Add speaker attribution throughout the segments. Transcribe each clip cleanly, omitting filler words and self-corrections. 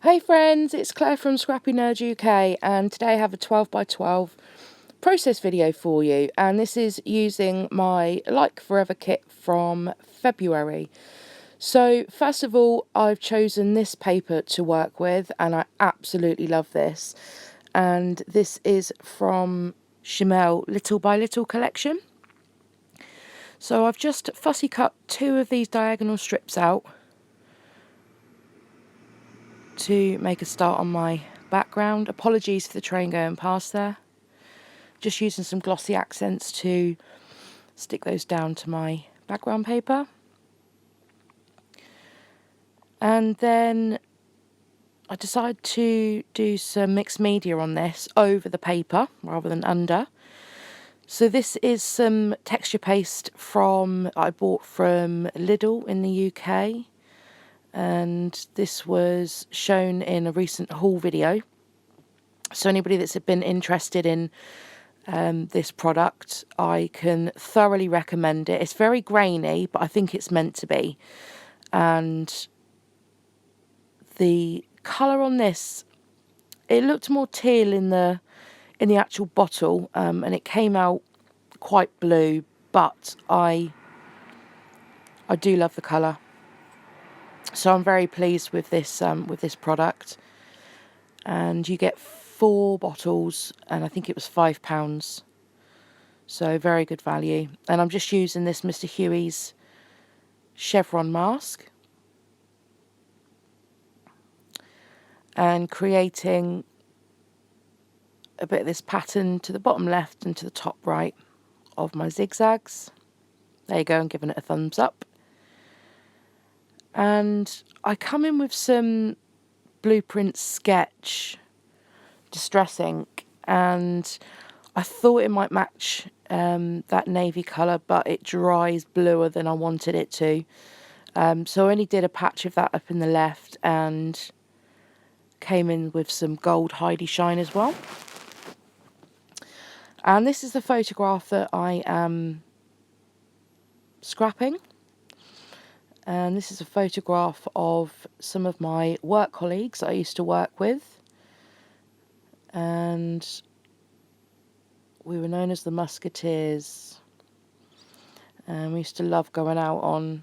Speaker 1: Hey friends, it's Claire from Scrappy Nerd UK, and today I have a 12x12 process video for you, and this is using my Like Forever kit from February. So first of all, I've chosen this paper to work with, and I absolutely love this, and this is from Shimelle Little by Little collection. So I've just fussy cut 2 of these diagonal strips out to make a start on my background. Apologies for the train going past there. Just using some glossy accents to stick those down to my background paper. And then I decided to do some mixed media on this over the paper rather than under. So this is some texture paste I bought from Lidl in the UK. And this was shown in a recent haul video. So anybody that's been interested in this product, I can thoroughly recommend it. It's very grainy, but I think it's meant to be. And the colour on this, it looked more teal in the actual bottle, and it came out quite blue, but I do love the colour. So I'm very pleased with this product. And you get 4 bottles, and I think it was £5. So very good value. And I'm just using this Mr. Huey's chevron mask and creating a bit of this pattern to the bottom left and to the top right of my zigzags. There you go, and giving it a thumbs up. And I come in with some Blueprint Sketch Distress ink, and I thought it might match that navy colour, but it dries bluer than I wanted it to. So I only did a patch of that up in the left and came in with some gold Heidi shine as well. And this is the photograph that I am scrapping. And this is a photograph of some of my work colleagues that I used to work with. And we were known as the Musketeers. And we used to love going out on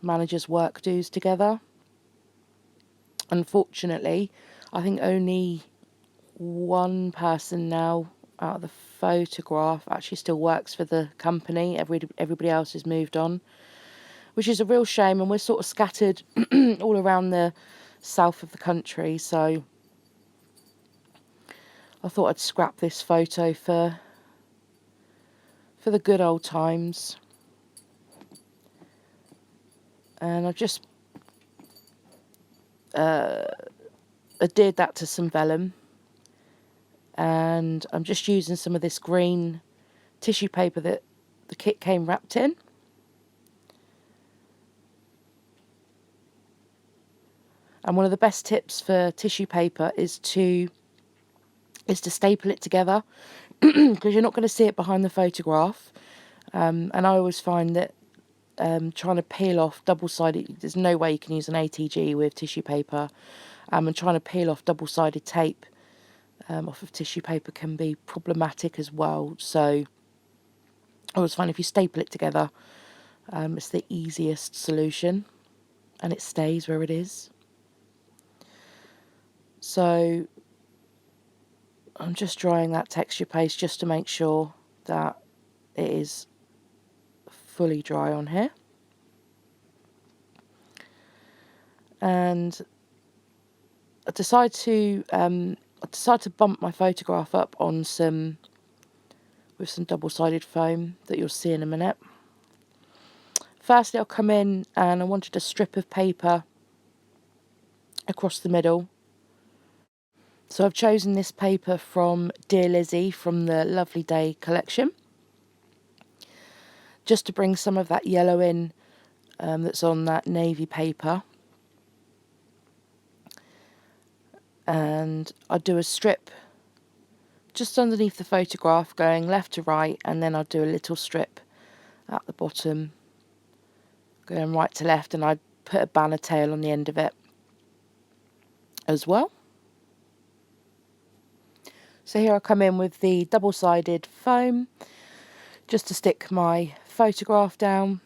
Speaker 1: managers' work dues together. Unfortunately, I think only one person now out of the photograph actually still works for the company. Everybody else has moved on, which is a real shame, and we're sort of scattered all around the south of the country, so I thought I'd scrap this photo for the good old times. And I've just adhered that to some vellum, and I'm just using some of this green tissue paper that the kit came wrapped in. And one of the best tips for tissue paper is to staple it together, because you're not going to see it behind the photograph. And I always find that trying to peel off double-sided, there's no way you can use an ATG with tissue paper, and trying to peel off double-sided tape off of tissue paper can be problematic as well. So I always find if you staple it together, it's the easiest solution, and it stays where it is. So I'm just drying that texture paste just to make sure that it is fully dry on here. And I decided to bump my photograph up on with some double-sided foam that you'll see in a minute. Firstly, I'll come in and I wanted a strip of paper across the middle. So I've chosen this paper from Dear Lizzy from the Lovely Day collection, just to bring some of that yellow in that's on that navy paper. And I do a strip just underneath the photograph going left to right, and then I'll do a little strip at the bottom going right to left, and I put a banner tail on the end of it as well. So here I come in with the double-sided foam just to stick my photograph down.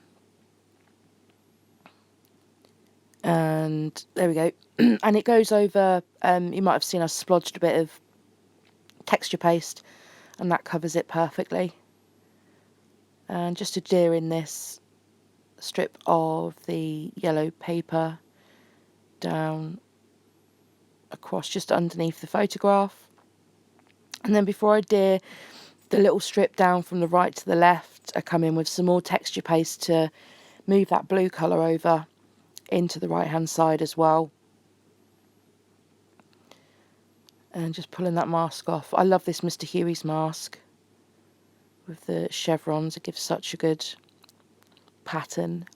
Speaker 1: And there we go. And it goes over, you might have seen I splodged a bit of texture paste, and that covers it perfectly. And just adhere in this strip of the yellow paper down across just underneath the photograph. And then before I adhere the little strip down from the right to the left, I come in with some more texture paste to move that blue colour over into the right hand side as well. And just pulling that mask off. I love this Mr. Huey's mask with the chevrons. It gives such a good pattern.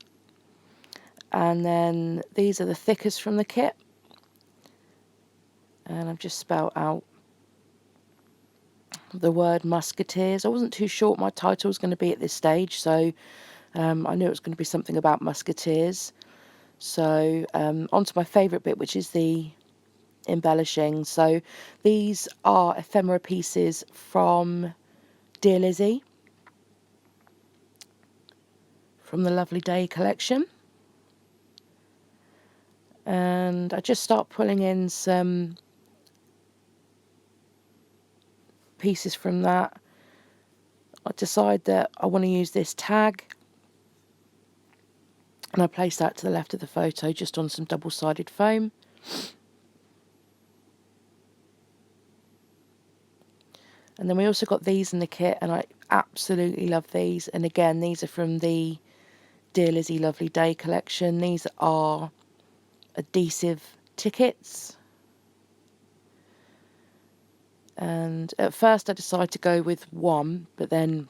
Speaker 1: And then these are the thickers from the kit. And I've just spelled out the word Musketeers. I wasn't too sure what my title was going to be at this stage, so I knew it was going to be something about Musketeers. So on to my favourite bit, which is the embellishing. So these are ephemera pieces from Dear Lizzy, from the Lovely Day collection. And I just start pulling in some pieces from that. I decide that I want to use this tag, and I place that to the left of the photo just on some double-sided foam. And then we also got these in the kit, and I absolutely love these. And again, these are from the Dear Lizzy Lovely Day collection. These are adhesive tickets. And at first I decided to go with one, but then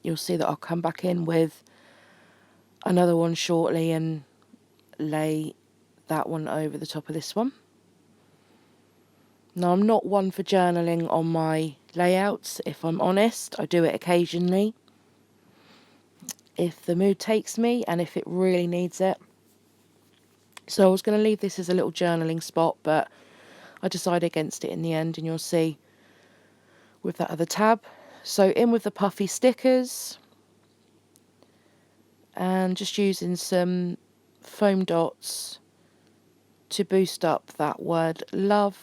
Speaker 1: you'll see that I'll come back in with another one shortly and lay that one over the top of this one. Now, I'm not one for journaling on my layouts, if I'm honest. I do it occasionally if the mood takes me and if it really needs it. So I was going to leave this as a little journaling spot, but I decided against it in the end, and you'll see with that other tab. So in with the puffy stickers, and just using some foam dots to boost up that word love.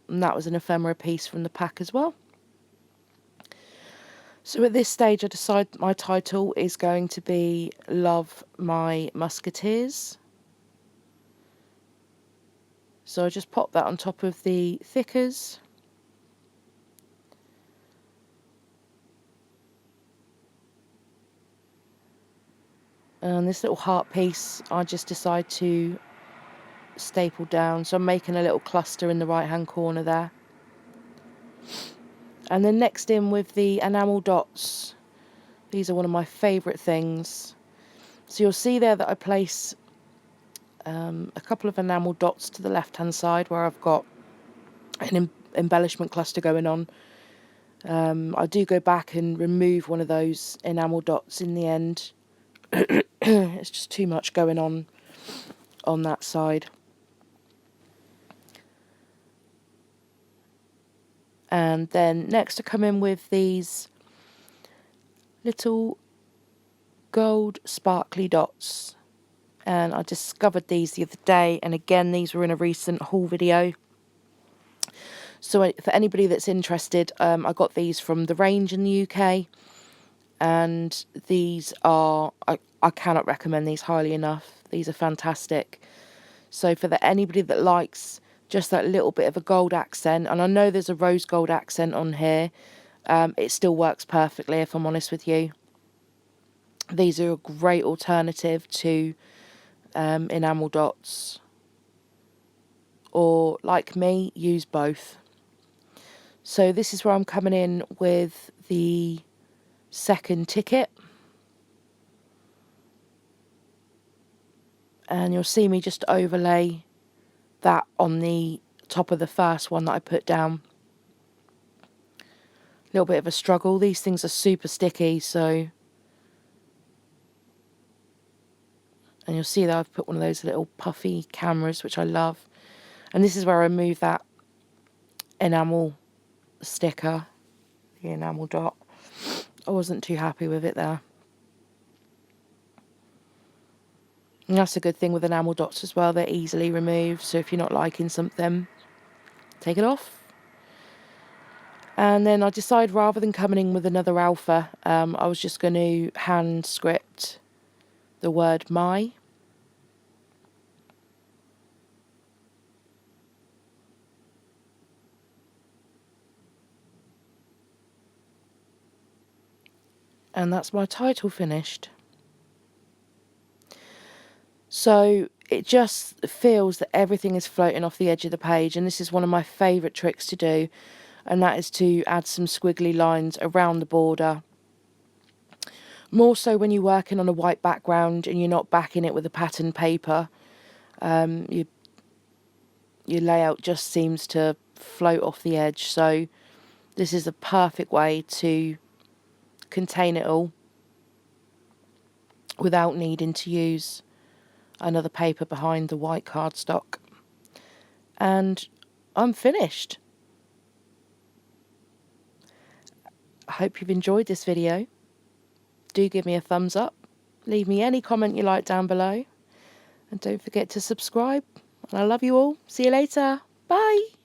Speaker 1: And that was an ephemera piece from the pack as well. So at this stage I decide my title is going to be Love My Musketeers. So I just pop that on top of the thickers. And this little heart piece I just decide to staple down. So I'm making a little cluster in the right hand corner there. And then next in with the enamel dots. These are one of my favourite things. So you'll see there that I place a couple of enamel dots to the left hand side where I've got an embellishment cluster going on. I do go back and remove one of those enamel dots in the end. It's just too much going on that side. And then next I come in with these little gold sparkly dots, and I discovered these the other day, and again these were in a recent haul video. So for anybody that's interested, I got these from the range in the UK, and these are, I cannot recommend these highly enough. These are fantastic. So for anybody that likes just that little bit of a gold accent, and I know there's a rose gold accent on here, it still works perfectly if I'm honest with you. These are a great alternative to enamel dots, or like me, use both. So this is where I'm coming in with the second ticket, and you'll see me just overlay that on the top of the first one that I put down. A little bit of a struggle. These things are super sticky, so And you'll see that I've put one of those little puffy cameras, which I love. And this is where I move that enamel sticker, the enamel dot. I wasn't too happy with it there. And that's a good thing with enamel dots as well. They're easily removed. So if you're not liking something, take it off. And then I decided, rather than coming in with another alpha, I was just going to hand script the word my. And that's my title finished. So it just feels that everything is floating off the edge of the page, and this is one of my favourite tricks to do, and that is to add some squiggly lines around the border. More so when you're working on a white background and you're not backing it with a pattern paper. Your layout just seems to float off the edge, so this is a perfect way to contain it all without needing to use another paper behind the white cardstock. And I'm finished. I hope you've enjoyed this video. Do give me a thumbs up. Leave me any comment you like down below. And don't forget to subscribe. And I love you all. See you later. Bye.